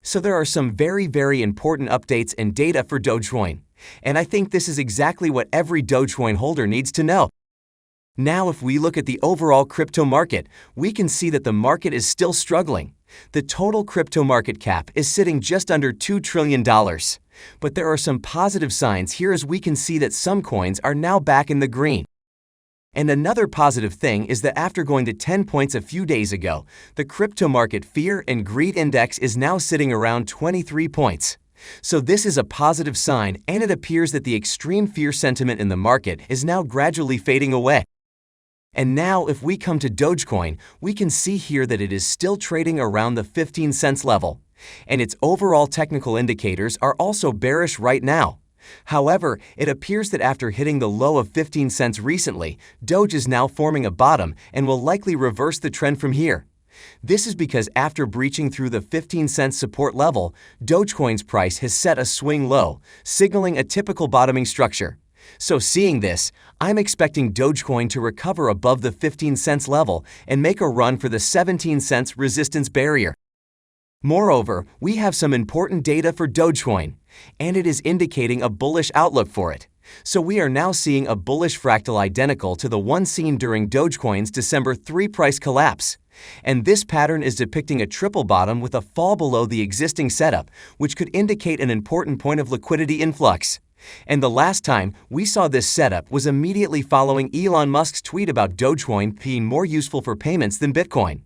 So there are some very important updates and data for Dogecoin, and I think this is exactly what every Dogecoin holder needs to know. Now, if we look at the overall crypto market, we can see that the market is still struggling. The total crypto market cap is sitting just under $2 trillion. But there are some positive signs here, as we can see that some coins are now back in the green. And another positive thing is that after going to 10 points a few days ago, the crypto market fear and greed index is now sitting around 23 points. So this is a positive sign, and it appears that the extreme fear sentiment in the market is now gradually fading away. And now, if we come to Dogecoin, we can see here that it is still trading around the 15 cents level. And its overall technical indicators are also bearish right now. However, it appears that after hitting the low of 15 cents recently, Doge is now forming a bottom and will likely reverse the trend from here. This is because after breaching through the 15 cent support level, Dogecoin's price has set a swing low, signaling a typical bottoming structure. So seeing this, I'm expecting Dogecoin to recover above the 15 cents level and make a run for the 17 cents resistance barrier. Moreover, we have some important data for Dogecoin, and it is indicating a bullish outlook for it. So we are now seeing a bullish fractal identical to the one seen during Dogecoin's December 3 price collapse. And this pattern is depicting a triple bottom with a fall below the existing setup, which could indicate an important point of liquidity influx. And the last time we saw this setup was immediately following Elon Musk's tweet about Dogecoin being more useful for payments than Bitcoin.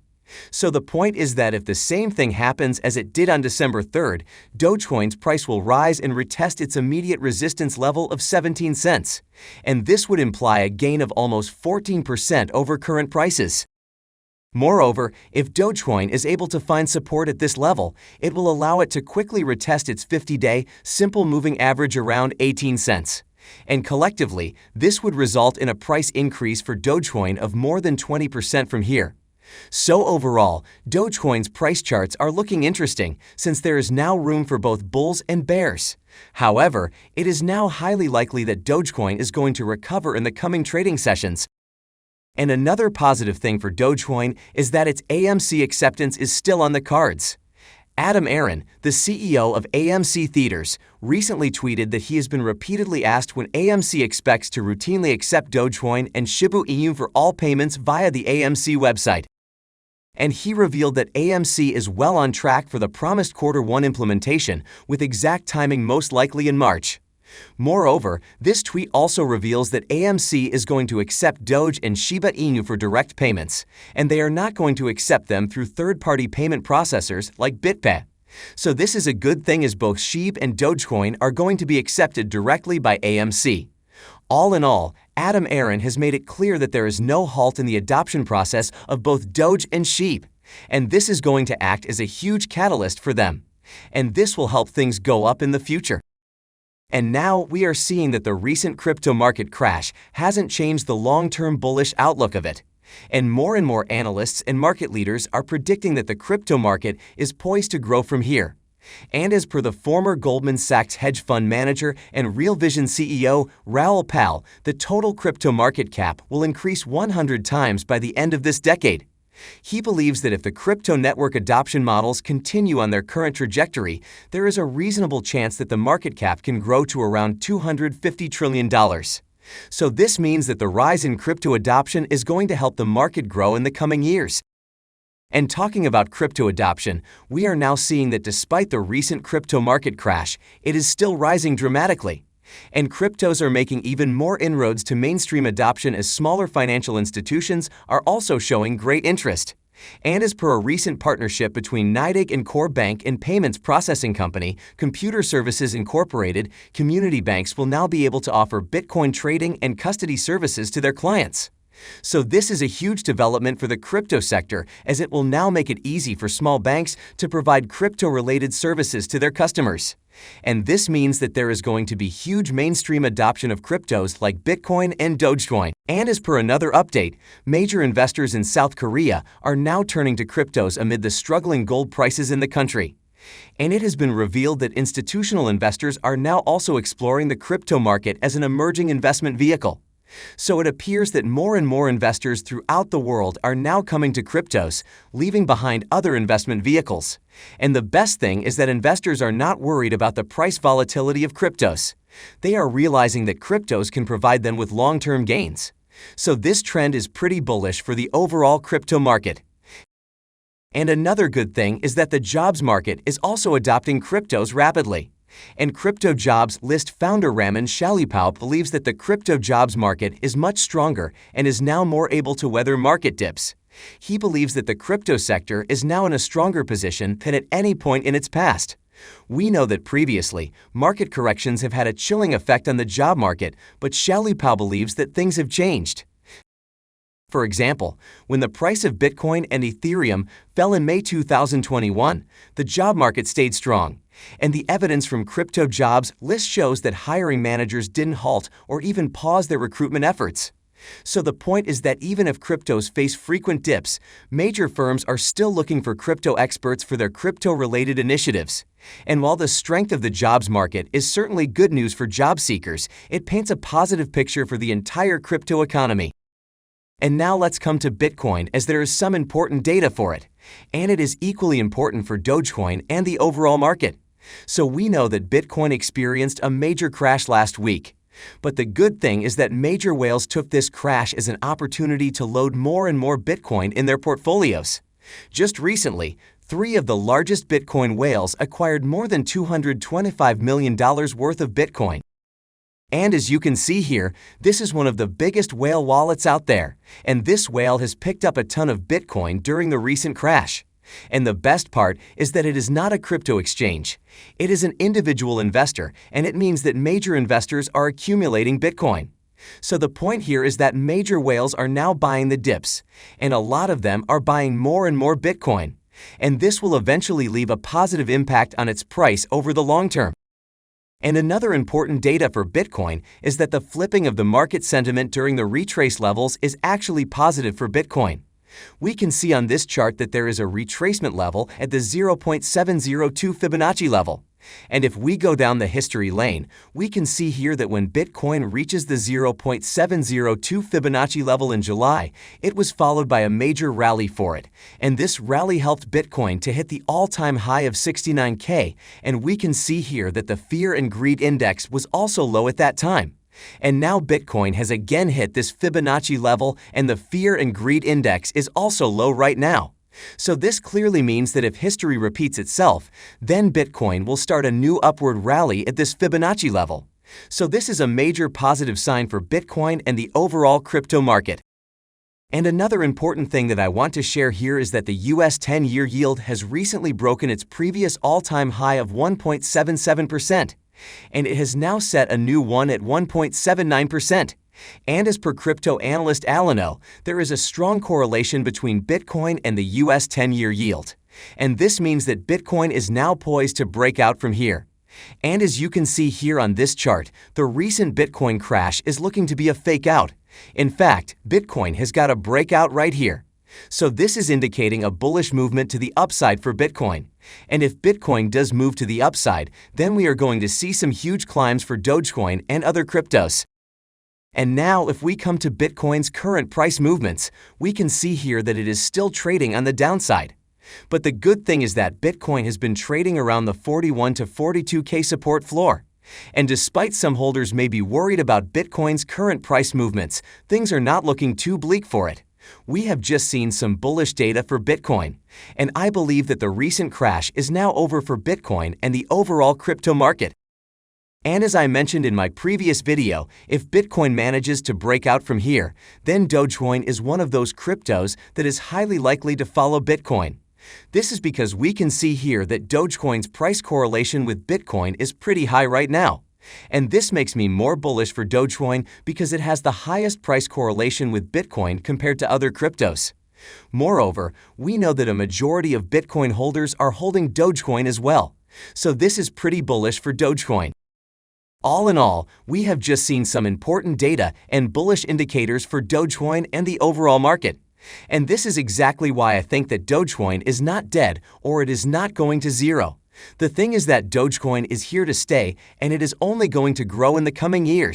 So the point is that if the same thing happens as it did on December 3rd, Dogecoin's price will rise and retest its immediate resistance level of 17 cents. And this would imply a gain of almost 14% over current prices. Moreover, if Dogecoin is able to find support at this level, it will allow it to quickly retest its 50-day simple moving average around 18 cents. And collectively, this would result in a price increase for Dogecoin of more than 20% from here. So overall, Dogecoin's price charts are looking interesting, since there is now room for both bulls and bears. However, it is now highly likely that Dogecoin is going to recover in the coming trading sessions. And another positive thing for Dogecoin is that its AMC acceptance is still on the cards. Aron, the CEO of AMC Theaters, recently tweeted that he has been repeatedly asked when AMC expects to routinely accept Dogecoin and Shiba Inu for all payments via the AMC website. And he revealed that AMC is well on track for the promised Q1 implementation, with exact timing most likely in March. Moreover, this tweet also reveals that AMC is going to accept Doge and Shiba Inu for direct payments, and they are not going to accept them through third-party payment processors like BitPay. So this is a good thing, as both SHIB and Dogecoin are going to be accepted directly by AMC. All in all, Aron has made it clear that there is no halt in the adoption process of both Doge and SHIB, and this is going to act as a huge catalyst for them. And this will help things go up in the future. And now we are seeing that the recent crypto market crash hasn't changed the long-term bullish outlook of it. And more analysts and market leaders are predicting that the crypto market is poised to grow from here. And as per the former Goldman Sachs hedge fund manager and Real Vision CEO Raoul, the total crypto market cap will increase 100 times by the end of this decade. He believes that if the crypto network adoption models continue on their current trajectory, there is a reasonable chance that the market cap can grow to around $250 trillion. So this means that the rise in crypto adoption is going to help the market grow in the coming years. And talking about crypto adoption, we are now seeing that despite the recent crypto market crash, it is still rising dramatically. And cryptos are making even more inroads to mainstream adoption, as smaller financial institutions are also showing great interest. And as per a recent partnership between NYDIG and Core Bank and payments processing company Computer Services Incorporated, community banks will now be able to offer Bitcoin trading and custody services to their clients. So this is a huge development for the crypto sector, as it will now make it easy for small banks to provide crypto-related services to their customers. And this means that there is going to be huge mainstream adoption of cryptos like Bitcoin and Dogecoin. And as per another update, major investors in South Korea are now turning to cryptos amid the struggling gold prices in the country. And it has been revealed that institutional investors are now also exploring the crypto market as an emerging investment vehicle. So it appears that more and more investors throughout the world are now coming to cryptos, leaving behind other investment vehicles. And the best thing is that investors are not worried about the price volatility of cryptos. They are realizing that cryptos can provide them with long-term gains. So this trend is pretty bullish for the overall crypto market. And another good thing is that the jobs market is also adopting cryptos rapidly. And Crypto Jobs List founder Raoul believes that the crypto jobs market is much stronger and is now more able to weather market dips. He believes that the crypto sector is now in a stronger position than at any point in its past. We know that previously, market corrections have had a chilling effect on the job market, but Raoul believes that things have changed. For example, when the price of Bitcoin and Ethereum fell in May 2021, the job market stayed strong. And the evidence from Crypto Jobs List shows that hiring managers didn't halt or even pause their recruitment efforts. So the point is that even if cryptos face frequent dips, major firms are still looking for crypto experts for their crypto-related initiatives. And while the strength of the jobs market is certainly good news for job seekers, it paints a positive picture for the entire crypto economy. And now let's come to Bitcoin, as there is some important data for it. And it is equally important for Dogecoin and the overall market. So we know that Bitcoin experienced a major crash last week. But the good thing is that major whales took this crash as an opportunity to load more and more Bitcoin in their portfolios. Just recently, 3 of the largest Bitcoin whales acquired more than $225 million worth of Bitcoin. And as you can see here, this is one of the biggest whale wallets out there, and this whale has picked up a ton of Bitcoin during the recent crash. And the best part is that it is not a crypto exchange. It is an individual investor, and it means that major investors are accumulating Bitcoin. So the point here is that major whales are now buying the dips, and a lot of them are buying more and more Bitcoin. And this will eventually leave a positive impact on its price over the long term. And another important data for Bitcoin is that the flipping of the market sentiment during the retrace levels is actually positive for Bitcoin. We can see on this chart that there is a retracement level at the 0.702 Fibonacci level. And if we go down the history lane, we can see here that when Bitcoin reaches the 0.702 Fibonacci level in July, it was followed by a major rally for it. And this rally helped Bitcoin to hit the all-time high of 69K, and we can see here that the fear and greed index was also low at that time. And now Bitcoin has again hit this Fibonacci level, and the fear and greed index is also low right now. So this clearly means that if history repeats itself, then Bitcoin will start a new upward rally at this Fibonacci level. So this is a major positive sign for Bitcoin and the overall crypto market. And another important thing that I want to share here is that the US 10-year yield has recently broken its previous all-time high of 1.77%. And it has now set a new one at 1.79%. And as per crypto analyst Aron, there is a strong correlation between Bitcoin and the US 10-year yield. And this means that Bitcoin is now poised to break out from here. And as you can see here on this chart, the recent Bitcoin crash is looking to be a fake out. In fact, Bitcoin has got a breakout right here. So this is indicating a bullish movement to the upside for Bitcoin. And if Bitcoin does move to the upside, then we are going to see some huge climbs for Dogecoin and other cryptos. And now if we come to Bitcoin's current price movements, we can see here that it is still trading on the downside. But the good thing is that Bitcoin has been trading around the 41 to 42K support floor. And despite some holders may be worried about Bitcoin's current price movements, things are not looking too bleak for it. We have just seen some bullish data for Bitcoin, and I believe that the recent crash is now over for Bitcoin and the overall crypto market. And as I mentioned in my previous video, if Bitcoin manages to break out from here, then Dogecoin is one of those cryptos that is highly likely to follow Bitcoin. This is because we can see here that Dogecoin's price correlation with Bitcoin is pretty high right now. And this makes me more bullish for Dogecoin because it has the highest price correlation with Bitcoin compared to other cryptos. Moreover, we know that a majority of Bitcoin holders are holding Dogecoin as well. So this is pretty bullish for Dogecoin. All in all, we have just seen some important data and bullish indicators for Dogecoin and the overall market. And this is exactly why I think that Dogecoin is not dead or it is not going to zero. The thing is that Dogecoin is here to stay, and it is only going to grow in the coming years.